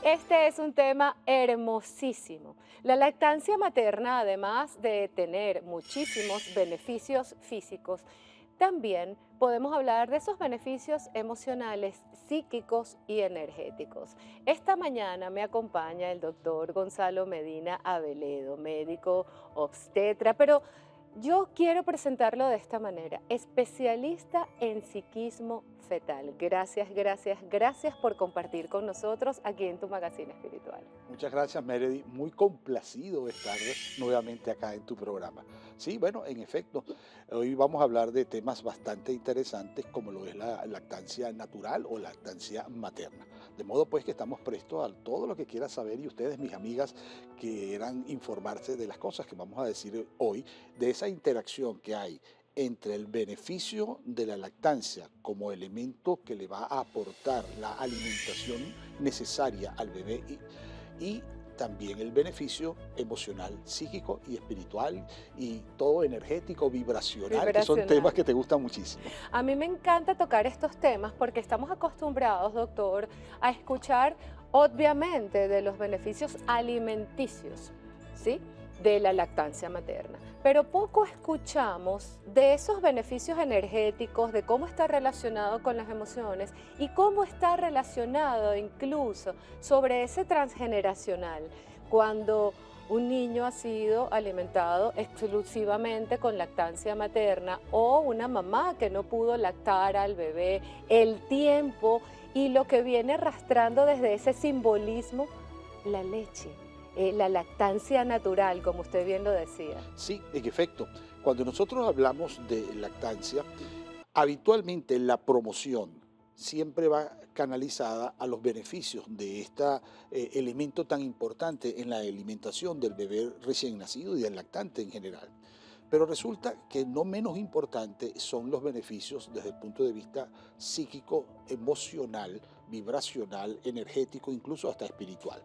Este es un tema hermosísimo. La lactancia materna, además de tener muchísimos beneficios físicos, también podemos hablar de esos beneficios emocionales, psíquicos y energéticos. Esta mañana me acompaña el doctor Gonzalo Medina Aveledo, médico obstetra, pero yo quiero presentarlo de esta manera, especialista en psiquismo fetal. Gracias, gracias, gracias por compartir con nosotros aquí en tu Magazine Espiritual. Muchas gracias, Meredy. Muy complacido de estar nuevamente acá en tu programa. Sí, bueno, en efecto, hoy vamos a hablar de temas bastante interesantes como lo es la lactancia natural o lactancia materna. De modo pues que estamos prestos a todo lo que quieras saber y ustedes, mis amigas, quieran informarse de las cosas que vamos a decir hoy, de esa interacción que hay entre el beneficio de la lactancia como elemento que le va a aportar la alimentación necesaria al bebé y también el beneficio emocional, psíquico y espiritual y todo energético, vibracional, que son temas Vibracional. que te gustan muchísimo. A mí me encanta tocar estos temas porque estamos acostumbrados, doctor, a escuchar obviamente de los beneficios alimenticios, ¿sí? De la lactancia materna. Pero poco escuchamos de esos beneficios energéticos, de cómo está relacionado con las emociones y cómo está relacionado incluso sobre ese transgeneracional. Cuando un niño ha sido alimentado exclusivamente con lactancia materna o una mamá que no pudo lactar al bebé, el tiempo y lo que viene arrastrando desde ese simbolismo, la leche, la lactancia natural, como usted bien lo decía. Sí, en efecto, cuando nosotros hablamos de lactancia, habitualmente la promoción siempre va canalizada a los beneficios de este elemento tan importante en la alimentación del bebé recién nacido y del lactante en general. Pero resulta que no menos importante son los beneficios desde el punto de vista psíquico, emocional, vibracional, energético, incluso hasta espiritual.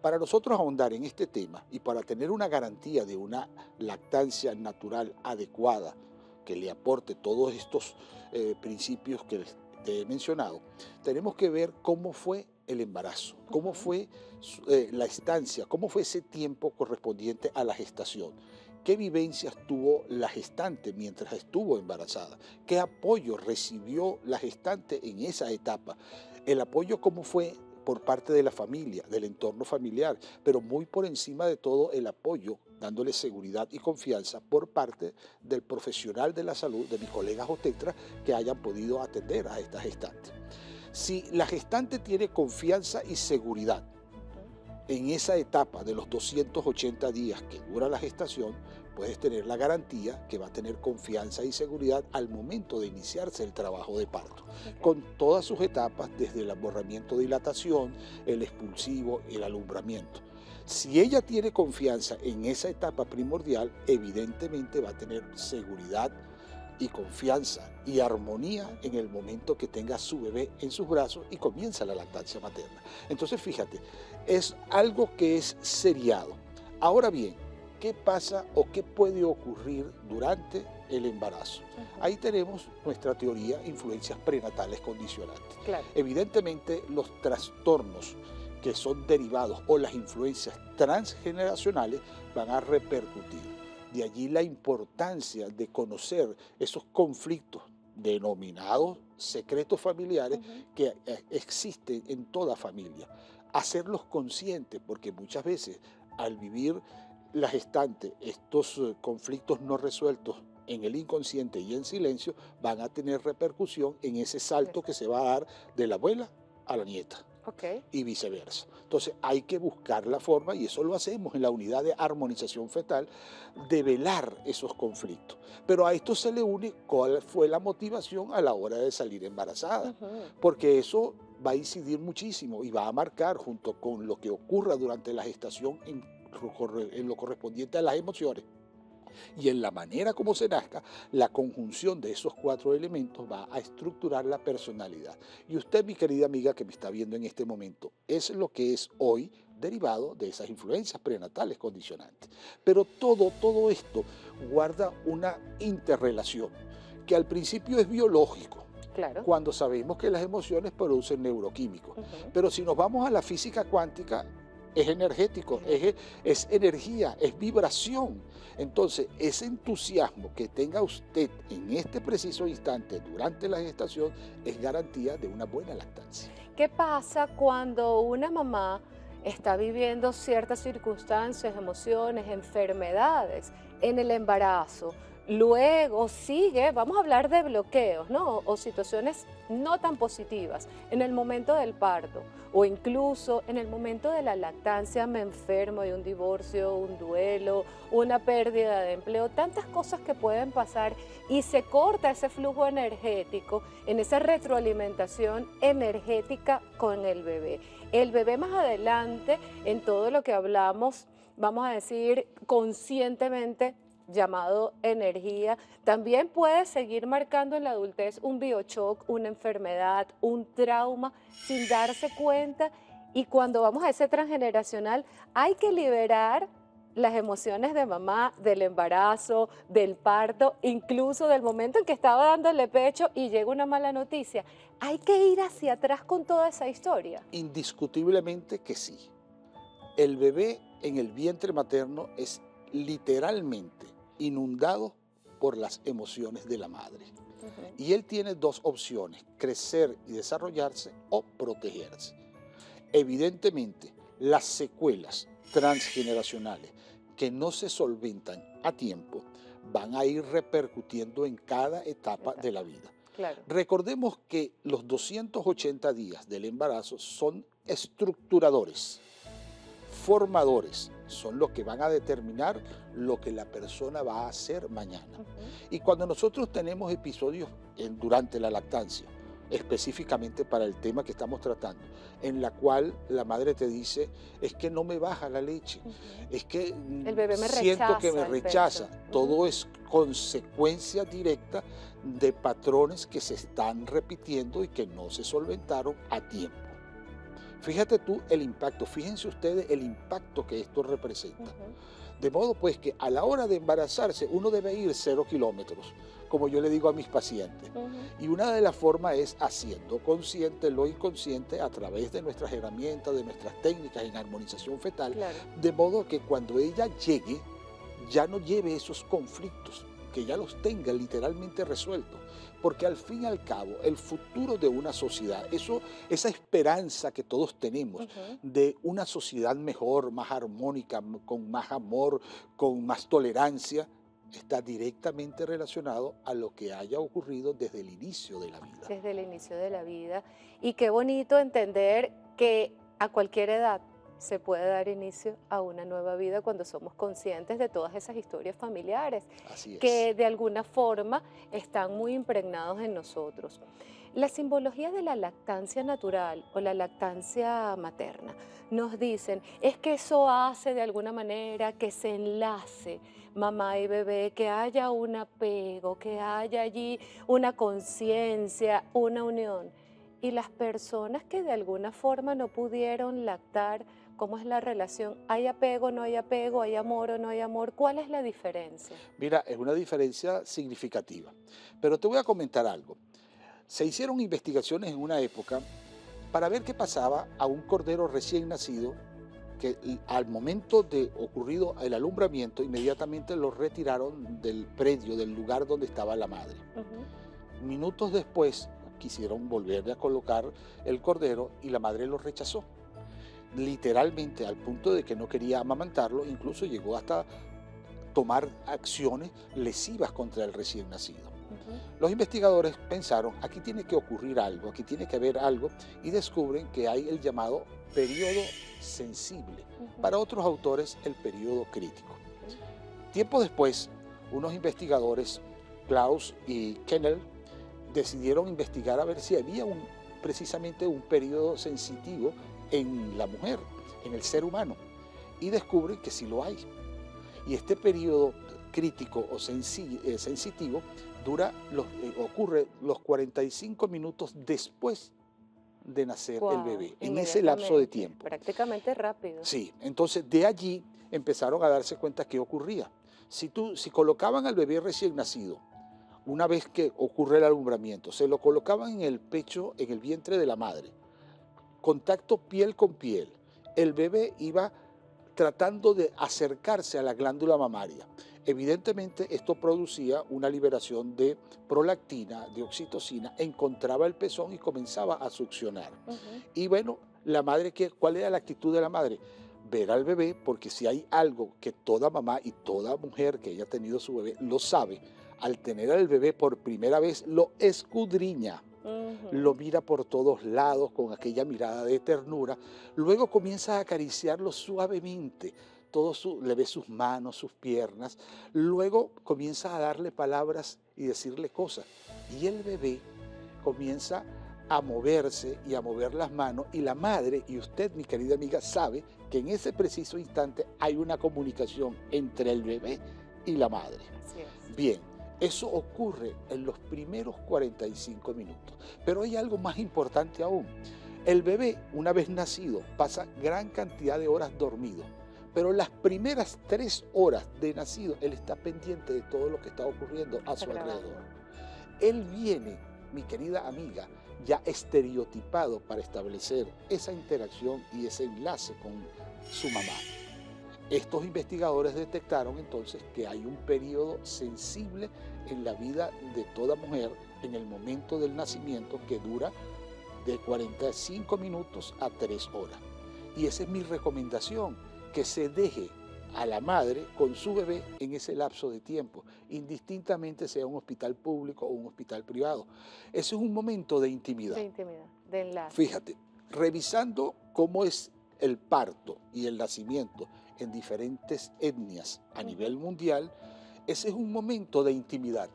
Para nosotros ahondar en este tema y para tener una garantía de una lactancia natural adecuada que le aporte todos estos principios que te he mencionado, tenemos que ver cómo fue el embarazo, cómo fue la estancia, cómo fue ese tiempo correspondiente a la gestación. ¿Qué vivencias tuvo la gestante mientras estuvo embarazada? ¿Qué apoyo recibió la gestante en esa etapa? El apoyo cómo fue por parte de la familia, del entorno familiar, pero muy por encima de todo el apoyo, dándole seguridad y confianza por parte del profesional de la salud, de mis colegas obstetras que hayan podido atender a esta gestante. Si la gestante tiene confianza y seguridad en esa etapa de los 280 días que dura la gestación, puedes tener la garantía que va a tener confianza y seguridad al momento de iniciarse el trabajo de parto, con todas sus etapas, desde el aborramiento, dilatación, el expulsivo, el alumbramiento. Si ella tiene confianza en esa etapa primordial, evidentemente va a tener seguridad y confianza y armonía en el momento que tenga su bebé en sus brazos y comienza la lactancia materna. Entonces, fíjate, es algo que es seriado. Ahora bien, ¿qué pasa o qué puede ocurrir durante el embarazo? Ahí tenemos nuestra teoría, influencias prenatales condicionantes. Claro. Evidentemente, los trastornos que son derivados o las influencias transgeneracionales van a repercutir. De allí la importancia de conocer esos conflictos denominados secretos familiares que existen en toda familia. Hacerlos conscientes, porque muchas veces al vivir la gestante estos conflictos no resueltos en el inconsciente y en silencio, van a tener repercusión en ese salto que se va a dar de la abuela a la nieta. Okay. Y viceversa. Entonces hay que buscar la forma, y eso lo hacemos en la unidad de armonización fetal, de velar esos conflictos. Pero a esto se le une cuál fue la motivación a la hora de salir embarazada, porque eso va a incidir muchísimo y va a marcar, junto con lo que ocurra durante la gestación en lo correspondiente a las emociones, y en la manera como se nazca, la conjunción de esos cuatro elementos va a estructurar la personalidad. Y usted, mi querida amiga que me está viendo en este momento, es lo que es hoy derivado de esas influencias prenatales condicionantes. Pero todo esto guarda una interrelación que al principio es biológico, Claro. cuando sabemos que las emociones producen neuroquímicos. Ujú. Pero si nos vamos a la física cuántica, es energético, es energía, es vibración. Entonces, ese entusiasmo que tenga usted en este preciso instante durante la gestación es garantía de una buena lactancia. ¿Qué pasa cuando una mamá está viviendo ciertas circunstancias, emociones, enfermedades en el embarazo? Luego sigue, vamos a hablar de bloqueos, ¿no? O situaciones no tan positivas en el momento del parto o incluso en el momento de la lactancia, me enfermo de un divorcio, un duelo, una pérdida de empleo, tantas cosas que pueden pasar y se corta ese flujo energético en esa retroalimentación energética con el bebé. El bebé más adelante, en todo lo que hablamos, vamos a decir conscientemente, llamado energía, también puede seguir marcando en la adultez un biochoc, una enfermedad, un trauma, sin darse cuenta. Y cuando vamos a ese transgeneracional, hay que liberar las emociones de mamá, del embarazo, del parto, incluso del momento en que estaba dándole pecho y llega una mala noticia. Hay que ir hacia atrás con toda esa historia. Indiscutiblemente que sí. El bebé en el vientre materno es literalmente inundado por las emociones de la madre. Y él tiene dos opciones, crecer y desarrollarse o protegerse. Evidentemente, las secuelas transgeneracionales que no se solventan a tiempo van a ir repercutiendo en cada etapa de la vida. Claro. Recordemos que los 280 días del embarazo son estructuradores, formadores, son los que van a determinar lo que la persona va a hacer mañana. Y cuando nosotros tenemos episodios durante la lactancia, específicamente para el tema que estamos tratando, en la cual la madre te dice, es que no me baja la leche, es que el bebé me siento que me rechaza. pecho. Todo es consecuencia directa de patrones que se están repitiendo y que no se solventaron a tiempo. Fíjate tú el impacto, fíjense ustedes el impacto que esto representa. De modo pues que a la hora de embarazarse uno debe ir 0 kilómetros, como yo le digo a mis pacientes. Y una de las formas es haciendo consciente lo inconsciente a través de nuestras herramientas, de nuestras técnicas en armonización fetal, Claro. de modo que cuando ella llegue ya no lleve esos conflictos, que ya los tenga literalmente resueltos. Porque al fin y al cabo, el futuro de una sociedad, esa esperanza que todos tenemos de una sociedad mejor, más armónica, con más amor, con más tolerancia, está directamente relacionado a lo que haya ocurrido desde el inicio de la vida. Desde el inicio de la vida. Y qué bonito entender que a cualquier edad se puede dar inicio a una nueva vida cuando somos conscientes de todas esas historias familiares Así es. que de alguna forma están muy impregnados en nosotros. La simbología de la lactancia natural o la lactancia materna nos dicen es que eso hace de alguna manera que se enlace mamá y bebé, que haya un apego, que haya allí una conciencia, una unión. Y las personas que de alguna forma no pudieron lactar, ¿cómo es la relación? ¿Hay apego, no hay apego? ¿Hay amor o no hay amor? ¿Cuál es la diferencia? Mira, es una diferencia significativa. Pero te voy a comentar algo. Se hicieron investigaciones en una época para ver qué pasaba a un cordero recién nacido que al momento de ocurrido el alumbramiento inmediatamente lo retiraron del predio, del lugar donde estaba la madre. Minutos después quisieron volverle a colocar el cordero y la madre lo rechazó. Literalmente al punto de que no quería amamantarlo, incluso llegó hasta tomar acciones lesivas contra el recién nacido. Los investigadores pensaron, aquí tiene que ocurrir algo, aquí tiene que haber algo, y descubren que hay el llamado periodo sensible, para otros autores el periodo crítico. Tiempo después, unos investigadores, Klaus y Kennel, decidieron investigar a ver si había precisamente un periodo sensitivo en la mujer, en el ser humano, y descubren que sí lo hay. Y este periodo crítico o sensitivo ocurre los 45 minutos después de nacer el bebé, en ese lapso de tiempo. Prácticamente rápido. Sí, entonces de allí empezaron a darse cuenta qué ocurría. Si colocaban al bebé recién nacido una vez que ocurre el alumbramiento, se lo colocaban en el pecho, en el vientre de la madre, contacto piel con piel. El bebé iba tratando de acercarse a la glándula mamaria. Evidentemente esto producía una liberación de prolactina, de oxitocina, encontraba el pezón y comenzaba a succionar. Y bueno, la madre, ¿cuál era la actitud de la madre? Ver al bebé, porque si hay algo que toda mamá y toda mujer que haya tenido su bebé lo sabe, al tener al bebé por primera vez lo escudriña, lo mira por todos lados con aquella mirada de ternura, luego comienza a acariciarlo suavemente, le ve sus manos, sus piernas, luego comienza a darle palabras y decirle cosas, y el bebé comienza a moverse y a mover las manos, y la madre, y usted, mi querida amiga, sabe que en ese preciso instante hay una comunicación entre el bebé y la madre. Así es. Bien, eso ocurre en los primeros 45 minutos. Pero hay algo más importante aún. El bebé, una vez nacido, pasa gran cantidad de horas dormido. Pero las primeras 3 horas de nacido, él está pendiente de todo lo que está ocurriendo a su alrededor. Él viene, mi querida amiga, ya estereotipado para establecer esa interacción y ese enlace con su mamá. Estos investigadores detectaron entonces que hay un periodo sensible en la vida de toda mujer en el momento del nacimiento que dura de 45 minutos a 3 horas. Y esa es mi recomendación, que se deje a la madre con su bebé en ese lapso de tiempo, indistintamente sea un hospital público o un hospital privado. Ese es un momento de intimidad. De intimidad, de enlace. Fíjate, revisando cómo es el parto y el nacimiento en diferentes etnias a nivel mundial, ese es un momento de intimidad.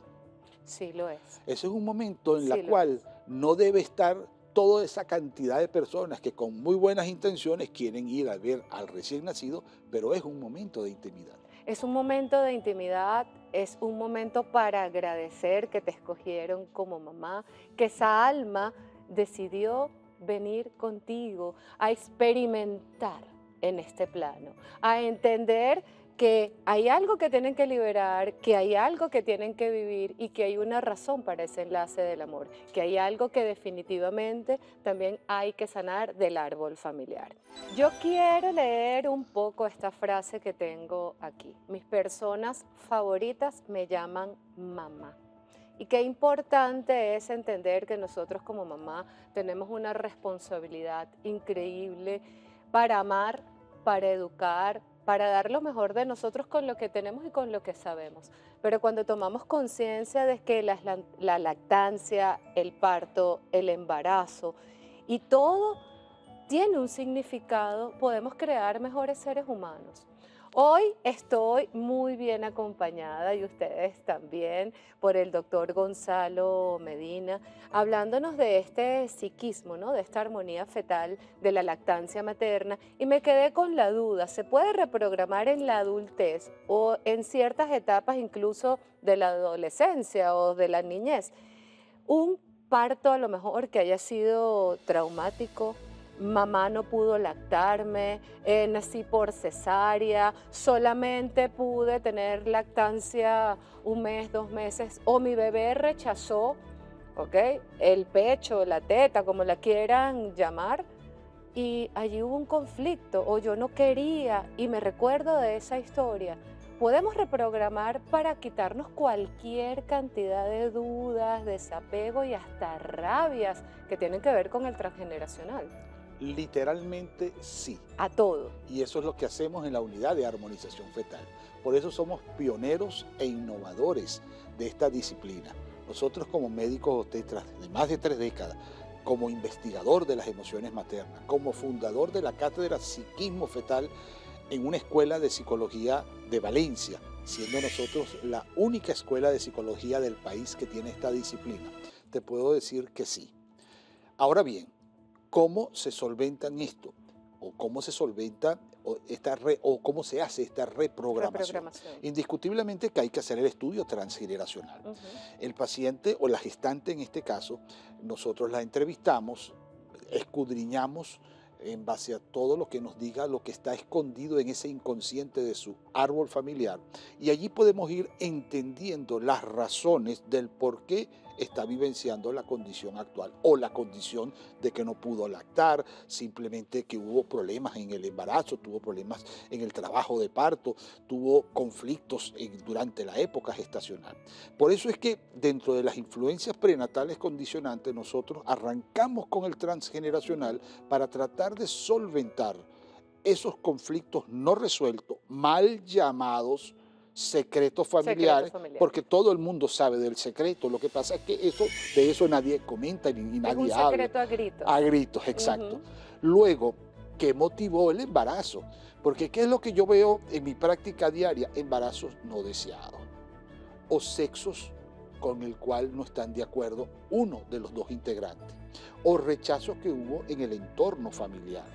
Sí, lo es. Ese es un momento en el cual no debe estar toda esa cantidad de personas que con muy buenas intenciones quieren ir a ver al recién nacido, pero es un momento de intimidad. Es un momento de intimidad, es un momento para agradecer que te escogieron como mamá, que esa alma decidió venir contigo a experimentar en este plano, a entender que hay algo que tienen que liberar, que hay algo que tienen que vivir y que hay una razón para ese enlace del amor, que hay algo que definitivamente también hay que sanar del árbol familiar. Yo quiero leer un poco esta frase que tengo aquí. Mis personas favoritas me llaman mamá. Y qué importante es entender que nosotros como mamá tenemos una responsabilidad increíble para amar, para educar, para dar lo mejor de nosotros con lo que tenemos y con lo que sabemos. Pero cuando tomamos conciencia de que la lactancia, el parto, el embarazo y todo tiene un significado, podemos crear mejores seres humanos. Hoy estoy muy bien acompañada, y ustedes también, por el doctor Gonzalo Medina, hablándonos de este psiquismo, ¿no? De esta armonía fetal, de la lactancia materna, y me quedé con la duda, ¿se puede reprogramar en la adultez o en ciertas etapas incluso de la adolescencia o de la niñez un parto a lo mejor que haya sido traumático? Mamá no pudo lactarme, nací por cesárea, solamente pude tener lactancia 1 mes, 2 meses, o mi bebé rechazó, ¿ok? El pecho, la teta, como la quieran llamar, y allí hubo un conflicto, o yo no quería, y me recuerdo de esa historia. Podemos reprogramar para quitarnos cualquier cantidad de dudas, desapego y hasta rabias que tienen que ver con el transgeneracional. Literalmente sí. A todo. Y eso es lo que hacemos en la unidad de armonización fetal. Por eso somos pioneros e innovadores de esta disciplina. Nosotros como médicos obstetras de más de 3 décadas, como investigador de las emociones maternas, como fundador de la cátedra Psiquismo Fetal en una escuela de psicología de Valencia, siendo nosotros la única escuela de psicología del país que tiene esta disciplina, te puedo decir que sí. Ahora bien, ¿cómo se solventan esto? ¿O cómo se solventa o cómo se hace esta reprogramación? Indiscutiblemente que hay que hacer el estudio transgeneracional. El paciente o la gestante en este caso, nosotros la entrevistamos, escudriñamos en base a todo lo que nos diga lo que está escondido en ese inconsciente de su árbol familiar. Y allí podemos ir entendiendo las razones del por qué está vivenciando la condición actual o la condición de que no pudo lactar, simplemente que hubo problemas en el embarazo, tuvo problemas en el trabajo de parto, tuvo conflictos durante la época gestacional. Por eso es que dentro de las influencias prenatales condicionantes nosotros arrancamos con el transgeneracional para tratar de solventar esos conflictos no resueltos, mal llamados secretos familiares, porque todo el mundo sabe del secreto. Lo que pasa es que de eso nadie comenta ni nadie habla. Es un secreto a gritos. A gritos, exacto. Luego, ¿qué motivó el embarazo? Porque ¿qué es lo que yo veo en mi práctica diaria? Embarazos no deseados o sexos con el cual no están de acuerdo uno de los dos integrantes, o rechazos que hubo en el entorno familiar,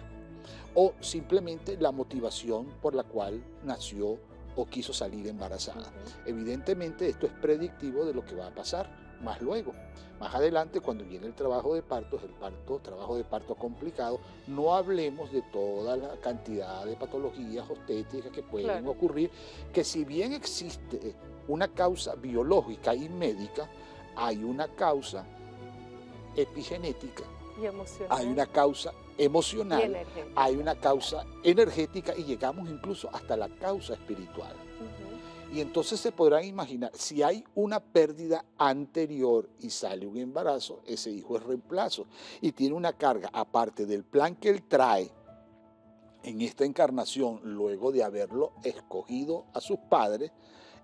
o simplemente la motivación por la cual nació o quiso salir embarazada. Evidentemente esto es predictivo de lo que va a pasar más luego. Más adelante, cuando viene el trabajo de parto, trabajo de parto complicado, no hablemos de toda la cantidad de patologías obstétricas que pueden ocurrir, que si bien existe una causa biológica y médica, hay una causa epigenética, hay una causa emocional, hay una causa energética y llegamos incluso hasta la causa espiritual. Y entonces se podrán imaginar, si hay una pérdida anterior y sale un embarazo, ese hijo es reemplazo y tiene una carga, aparte del plan que él trae en esta encarnación, luego de haberlo escogido a sus padres,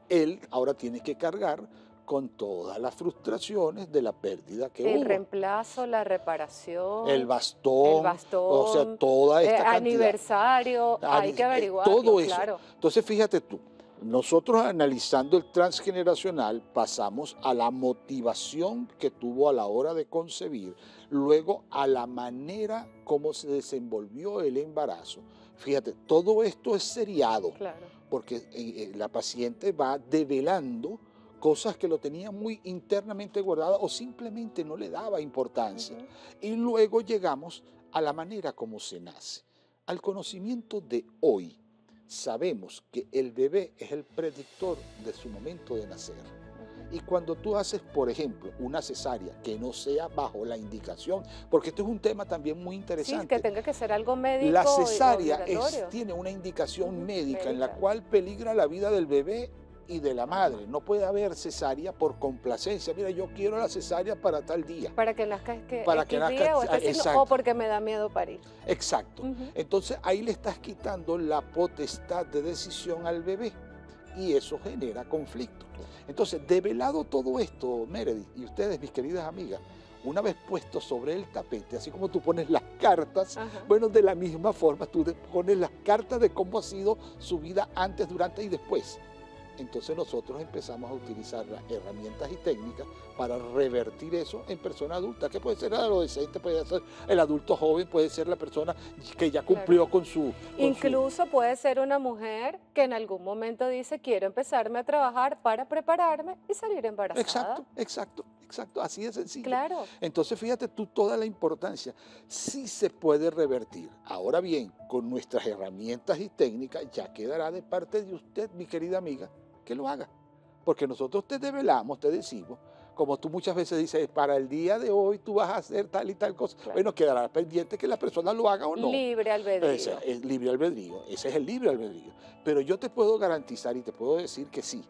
él ahora tiene que cargar con todas las frustraciones de la pérdida que hubo. El reemplazo, la reparación. El bastón, o sea, toda esta cantidad. Aniversario, hay que averiguarlo, todo eso. Claro. Entonces, fíjate tú, nosotros analizando el transgeneracional pasamos a la motivación que tuvo a la hora de concebir, luego a la manera como se desenvolvió el embarazo. Fíjate, todo esto es seriado, porque la paciente va develando cosas que lo tenía muy internamente guardadas o simplemente no le daba importancia. Y luego llegamos a la manera como se nace. Al conocimiento de hoy, sabemos que el bebé es el predictor de su momento de nacer. Y cuando tú haces, por ejemplo, una cesárea que no sea bajo la indicación, porque esto es un tema también muy interesante. Sí, que tenga que ser algo médico. La cesárea tiene una indicación médica en la cual peligra la vida del bebé y de la madre. No puede haber cesárea por complacencia. Mira, yo quiero la cesárea para tal día. Para que nazca día o porque me da miedo parir. Exacto. Entonces ahí le estás quitando la potestad de decisión al bebé y eso genera conflicto. Entonces, develado todo esto, Meredith, y ustedes, mis queridas amigas, una vez puesto sobre el tapete, así como tú pones las cartas, bueno, de la misma forma tú pones las cartas de cómo ha sido su vida antes, durante y después. Entonces nosotros empezamos a utilizar las herramientas y técnicas para revertir eso en persona adulta, que puede ser el adolescente, puede ser el adulto joven, puede ser la persona que ya cumplió con su... Incluso puede ser una mujer que en algún momento dice, quiero empezarme a trabajar para prepararme y salir embarazada. Exacto, así de sencillo. Claro. Entonces fíjate tú toda la importancia, sí se puede revertir. Ahora bien, con nuestras herramientas y técnicas ya quedará de parte de usted, mi querida amiga, que lo haga, porque nosotros te develamos, te decimos, como tú muchas veces dices, para el día de hoy tú vas a hacer tal y tal cosa, bueno, quedará pendiente que la persona lo haga o no. Libre albedrío. Es libre albedrío, ese es el libre albedrío, pero yo te puedo garantizar y te puedo decir que sí,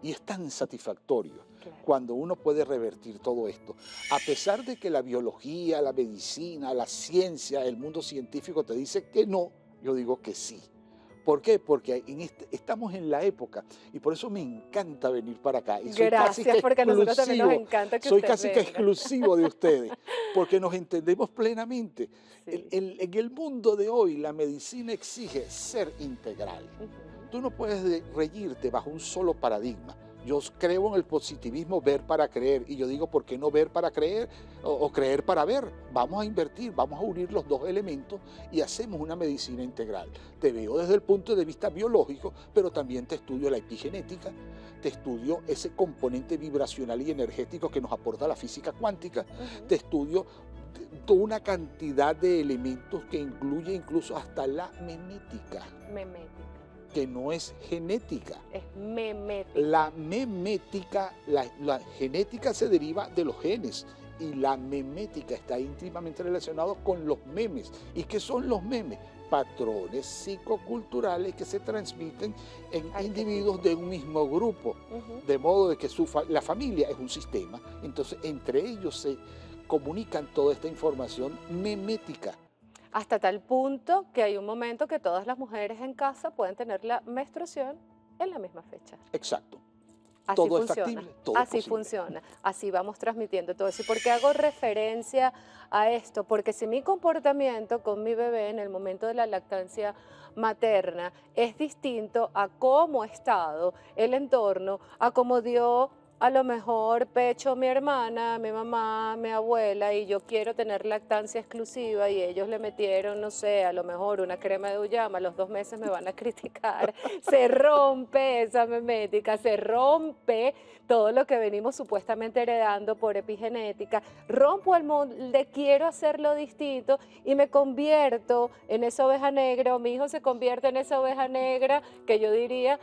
y es tan satisfactorio cuando uno puede revertir todo esto, a pesar de que la biología, la medicina, la ciencia, el mundo científico te dice que no, yo digo que sí. ¿Por qué? Porque estamos en la época y por eso me encanta venir para acá. Y soy Gracias, porque a nosotros también nos encanta que soy casi que exclusivo de ustedes, porque nos entendemos plenamente. Sí. En el mundo de hoy la medicina exige ser integral. Tú no puedes regirte bajo un solo paradigma. Yo creo en el positivismo, ver para creer, y yo digo, ¿por qué no ver para creer o creer para ver? Vamos a invertir, vamos a unir los dos elementos y hacemos una medicina integral. Te veo desde el punto de vista biológico, pero también te estudio la epigenética, te estudio ese componente vibracional y energético que nos aporta la física cuántica, te estudio toda una cantidad de elementos que incluye incluso hasta la memética, Memética. que no es genética. Es memética. La memética, la genética se deriva de los genes y la memética está íntimamente relacionado con los memes. ¿Y qué son los memes? Patrones psicoculturales que se transmiten en individuos de un mismo grupo, de modo de que la familia es un sistema, entonces entre ellos se comunican toda esta información memética. Hasta tal punto que hay un momento que todas las mujeres en casa pueden tener la menstruación en la misma fecha. Exacto. Así Todo funciona. es factible, todo es Así posible. funciona. Así vamos transmitiendo todo eso. ¿Y por qué hago referencia a esto? Porque si mi comportamiento con mi bebé en el momento de la lactancia materna es distinto a cómo ha estado el entorno, a cómo dio a lo mejor pecho mi hermana, mi mamá, mi abuela, y yo quiero tener lactancia exclusiva y ellos le metieron, no sé, a lo mejor una crema de Uyama, a los 2 meses me van a criticar, se rompe esa memética, se rompe todo lo que venimos supuestamente heredando por epigenética, rompo el molde, quiero hacerlo distinto y me convierto en esa oveja negra, o mi hijo se convierte en esa oveja negra, que yo diría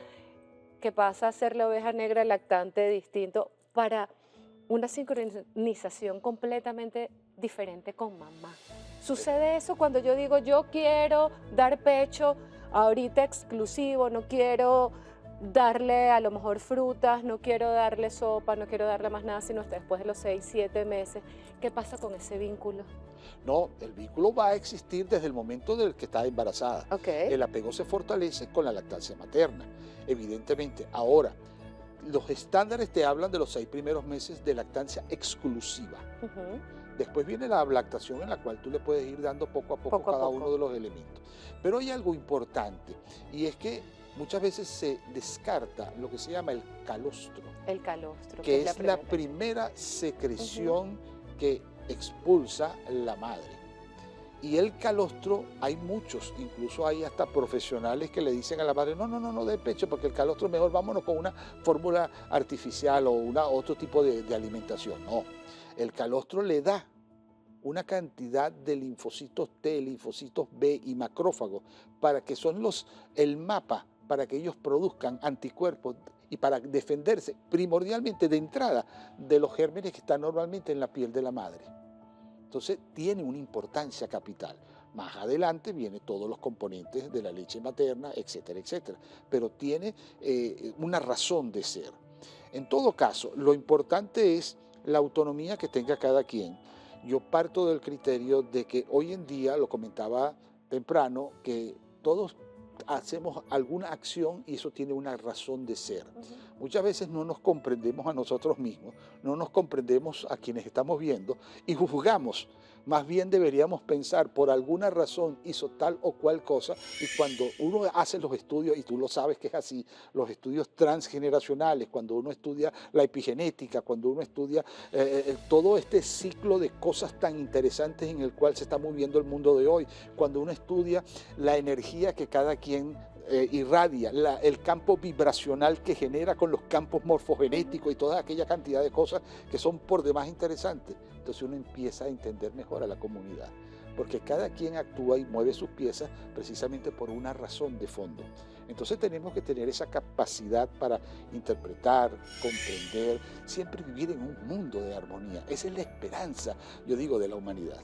que pasa a ser la oveja negra lactante distinto para una sincronización completamente diferente con mamá. Sucede eso cuando yo digo, yo quiero dar pecho ahorita exclusivo, no quiero darle a lo mejor frutas, no quiero darle sopa, no quiero darle más nada, sino hasta después de los 6, 7 meses. ¿Qué pasa con ese vínculo? No, el vínculo va a existir desde el momento del que está embarazada. Okay. El apego se fortalece con la lactancia materna, evidentemente. Ahora, los estándares te hablan de los 6 primeros meses de lactancia exclusiva. Después viene la lactación en la cual tú le puedes ir dando poco a poco cada uno de los elementos. Pero hay algo importante y es que muchas veces se descarta lo que se llama el calostro. El calostro. Que es la primera secreción que expulsa la madre. Y el calostro, hay muchos, incluso hay hasta profesionales que le dicen a la madre, no de pecho, porque el calostro mejor vámonos con una fórmula artificial o otro tipo de alimentación. No, el calostro le da una cantidad de linfocitos T, linfocitos B y macrófagos, para que son el mapa para que ellos produzcan anticuerpos y para defenderse primordialmente de entrada de los gérmenes que están normalmente en la piel de la madre. Entonces tiene una importancia capital. Más adelante vienen todos los componentes de la leche materna, etcétera, etcétera. Pero tiene una razón de ser. En todo caso, lo importante es la autonomía que tenga cada quien. Yo parto del criterio de que hoy en día, lo comentaba temprano, que todos hacemos alguna acción y eso tiene una razón de ser. Muchas veces no nos comprendemos a nosotros mismos, no nos comprendemos a quienes estamos viendo y juzgamos. Más bien deberíamos pensar, por alguna razón hizo tal o cual cosa, y cuando uno hace los estudios, y tú lo sabes que es así, los estudios transgeneracionales, cuando uno estudia la epigenética, cuando uno estudia todo este ciclo de cosas tan interesantes en el cual se está moviendo el mundo de hoy, cuando uno estudia la energía que cada quien irradia, el campo vibracional que genera con los campos morfogenéticos y toda aquella cantidad de cosas que son por demás interesantes. Entonces uno empieza a entender mejor a la comunidad, porque cada quien actúa y mueve sus piezas precisamente por una razón de fondo. Entonces tenemos que tener esa capacidad para interpretar, comprender, siempre vivir en un mundo de armonía. Esa es la esperanza, yo digo, de la humanidad.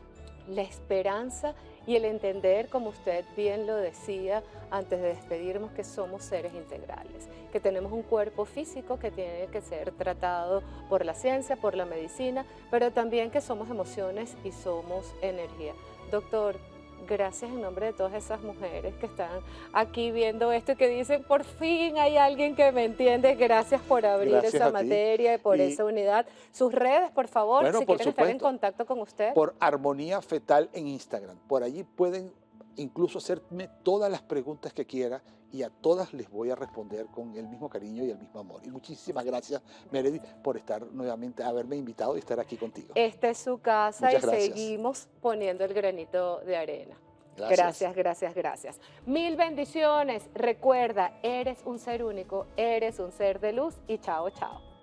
La esperanza y el entender, como usted bien lo decía antes de despedirnos, que somos seres integrales, que tenemos un cuerpo físico que tiene que ser tratado por la ciencia, por la medicina, pero también que somos emociones y somos energía. Doctor, gracias en nombre de todas esas mujeres que están aquí viendo esto y que dicen, por fin hay alguien que me entiende. Gracias por abrir esa materia y por esa unidad. Sus redes, por favor, bueno, si quieren estar en contacto con usted. Por Armonía Fetal en Instagram. Por allí pueden incluso hacerme todas las preguntas que quieran y a todas les voy a responder con el mismo cariño y el mismo amor. Y muchísimas gracias, Meredith, por estar nuevamente, haberme invitado y estar aquí contigo. Esta es su casa. Muchas y gracias. Seguimos poniendo el granito de arena. Gracias. Gracias. Mil bendiciones. Recuerda, eres un ser único, eres un ser de luz y chao, chao.